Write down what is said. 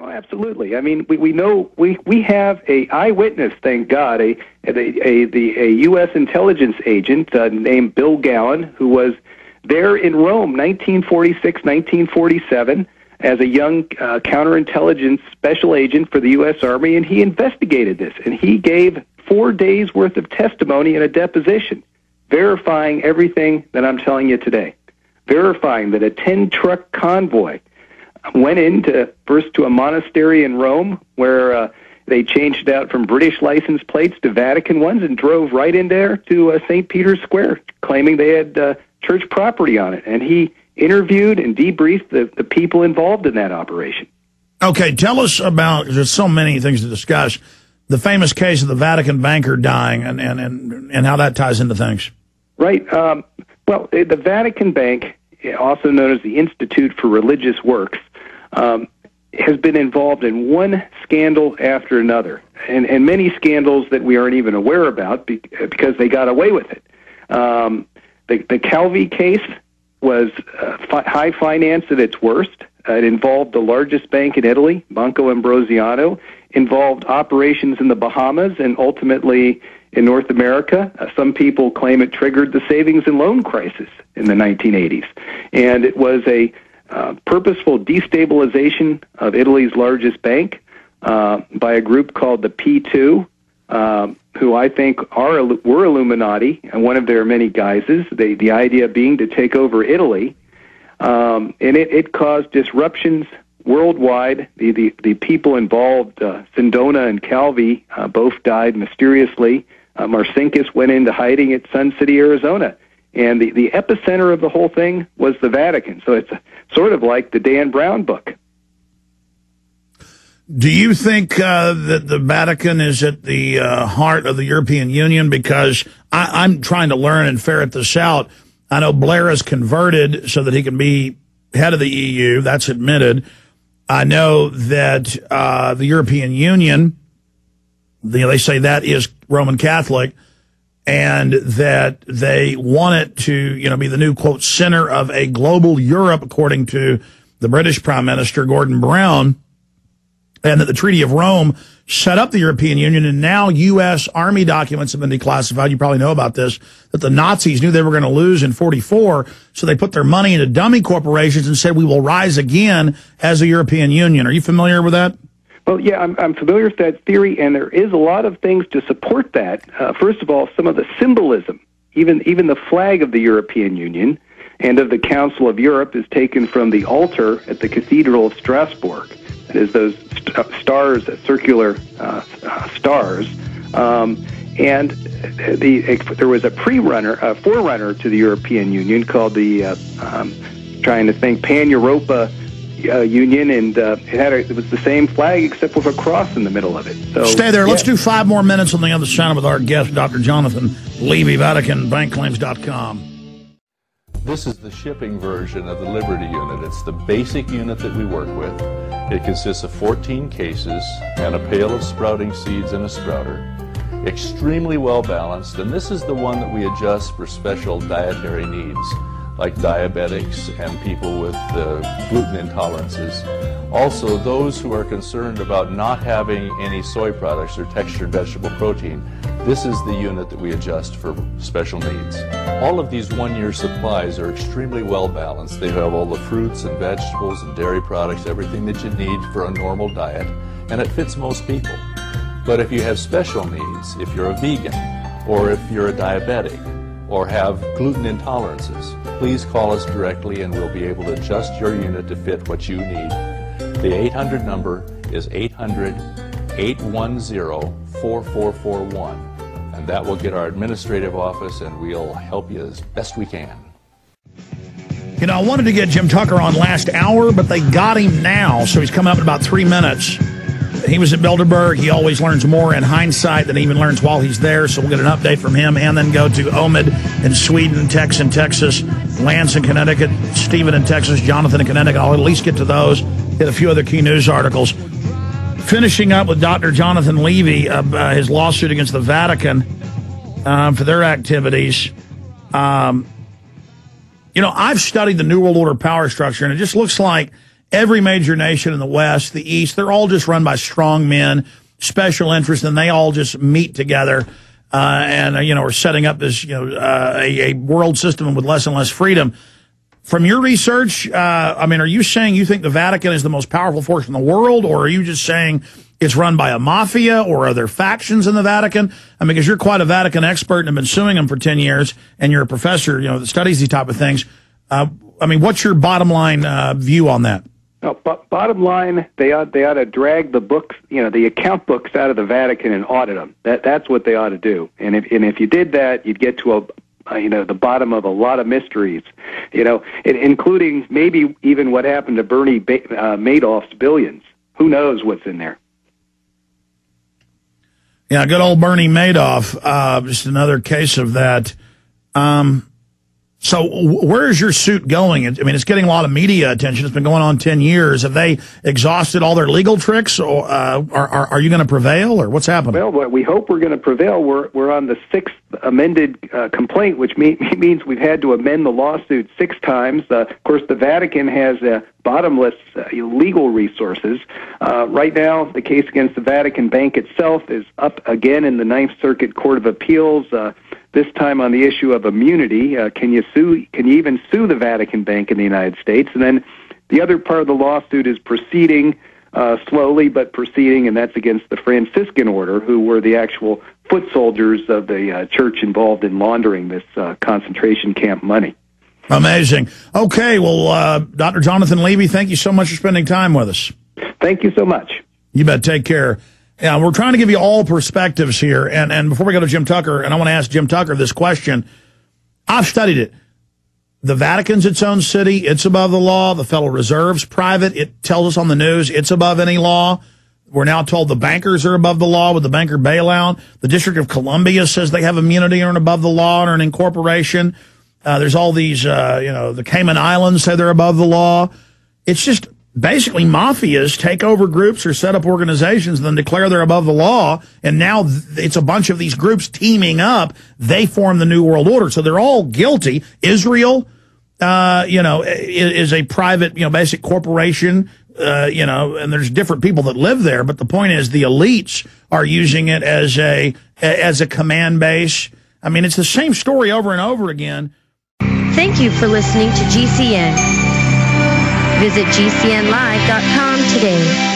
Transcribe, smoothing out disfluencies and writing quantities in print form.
Well, absolutely. I mean, we know we have a eyewitness, thank God, a U.S. intelligence agent named Bill Gowan, who was there in Rome, 1946, 1947, as a young counterintelligence special agent for the U.S. Army, and he investigated this, and he gave 4 days' worth of testimony in a deposition, verifying everything that I'm telling you today, verifying that a 10-truck convoy went first to a monastery in Rome where they changed it out from British license plates to Vatican ones and drove right in there to St. Peter's Square, claiming they had church property on it. And he interviewed and debriefed the people involved in that operation. Okay, tell us about, there's so many things to discuss, the famous case of the Vatican banker dying and how that ties into things. Right. Well, the Vatican Bank, also known as the Institute for Religious Works, has been involved in one scandal after another, and many scandals that we aren't even aware about because they got away with it. The Calvi case was high finance at its worst. It involved the largest bank in Italy, Banco Ambrosiano, involved operations in the Bahamas, and ultimately in North America. Some people claim it triggered the savings and loan crisis in the 1980s. And it was a purposeful destabilization of Italy's largest bank by a group called the P2, who I think were Illuminati, and one of their many guises, the idea being to take over Italy. And it caused disruptions worldwide. The people involved, Sindona and Calvi, both died mysteriously. Marcinkus went into hiding at Sun City, Arizona. And the epicenter of the whole thing was the Vatican. So it's sort of like the Dan Brown book. Do you think that the Vatican is at the heart of the European Union? Because I'm trying to learn and ferret this out. I know Blair is converted so that he can be head of the EU. That's admitted. I know that the European Union, they say that is Roman Catholic, and that they want it to, be the new, quote, center of a global Europe, according to the British Prime Minister, Gordon Brown, and that the Treaty of Rome set up the European Union, and now U.S. Army documents have been declassified. You probably know about this, that the Nazis knew they were going to lose in 44, so they put their money into dummy corporations and said, we will rise again as a European Union. Are you familiar with that? Well, yeah, I'm familiar with that theory, and there is a lot of things to support that. First of all, some of the symbolism, even the flag of the European Union and of the Council of Europe is taken from the altar at the Cathedral of Strasbourg. That is those stars, circular stars. And there was a forerunner to the European Union called the, trying to think, Pan-Europa Union, and it was the same flag except with a cross in the middle of it. So stay there. Let's do 5 more minutes on the other side with our guest, Dr. Jonathan Levy, VaticanBankClaims.com. This is the shipping version of the Liberty unit. It's the basic unit that we work with. It consists of 14 cases and a pail of sprouting seeds and a sprouter. Extremely well balanced, and this is the one that we adjust for special dietary needs, like diabetics and people with gluten intolerances. Also, those who are concerned about not having any soy products or textured vegetable protein, this is the unit that we adjust for special needs. All of these one-year supplies are extremely well balanced. They have all the fruits and vegetables and dairy products, everything that you need for a normal diet, and it fits most people. But if you have special needs, if you're a vegan, or if you're a diabetic, or have gluten intolerances, please call us directly and we'll be able to adjust your unit to fit what you need. The 800 number is 800-810-4441, and that will get our administrative office and we'll help you as best we can. I wanted to get Jim Tucker on last hour, but they got him now, so he's coming up in about 3 minutes. He was at Bilderberg. He always learns more in hindsight than he even learns while he's there, so we'll get an update from him and then go to Omid in Sweden, Tex in Texas, Lance in Connecticut, Stephen in Texas, Jonathan in Connecticut. I'll at least get to those, hit a few other key news articles. Finishing up with Dr. Jonathan Levy, his lawsuit against the Vatican for their activities. I've studied the New World Order power structure, and it just looks like every major nation in the West, the East, they're all just run by strong men, special interests, and they all just meet together and are setting up this, a world system with less and less freedom. From your research, are you saying you think the Vatican is the most powerful force in the world, or are you just saying it's run by a mafia, or are there factions in the Vatican? Because you're quite a Vatican expert and have been suing them for 10 years, and you're a professor, that studies these type of things. What's your bottom line view on that? Bottom line, they ought to drag the books, the account books out of the Vatican and audit them. That's what they ought to do. And if you did that, you'd get to the bottom of a lot of mysteries, including maybe even what happened to Bernie Madoff's billions. Who knows what's in there? Yeah, good old Bernie Madoff. Just another case of that. So where is your suit going? It's getting a lot of media attention. It's been going on 10 years. Have they exhausted all their legal tricks, or are you going to prevail, or what's happening? Well, we hope we're going to prevail. We're on the sixth amended complaint, which means we've had to amend the lawsuit 6 times. Of course, the Vatican has bottomless legal resources. Right now, the case against the Vatican Bank itself is up again in the Ninth Circuit Court of Appeals. This time on the issue of immunity. Can you even sue the Vatican Bank in the United States? And then the other part of the lawsuit is proceeding, slowly but proceeding, and that's against the Franciscan order, who were the actual foot soldiers of the church involved in laundering this concentration camp money. Amazing. Okay, well, Dr. Jonathan Levy, thank you so much for spending time with us. Thank you so much. You bet. Take care. Yeah, we're trying to give you all perspectives here. And before we go to Jim Tucker, and I want to ask Jim Tucker this question. I've studied it. The Vatican's its own city. It's above the law. The Federal Reserve's private. It tells us on the news it's above any law. We're now told the bankers are above the law with the banker bailout. The District of Columbia says they have immunity and are above the law and are an incorporation. There's all these, the Cayman Islands say they're above the law. It's just basically mafias take over groups or set up organizations and then declare they're above the law. And now it's a bunch of these groups teaming up. They form the New World Order. So they're all guilty. Israel, is a private, basic corporation, and there's different people that live there. But the point is the elites are using it as a command base. It's the same story over and over again. Thank you for listening to GCN. Visit GCNlive.com today.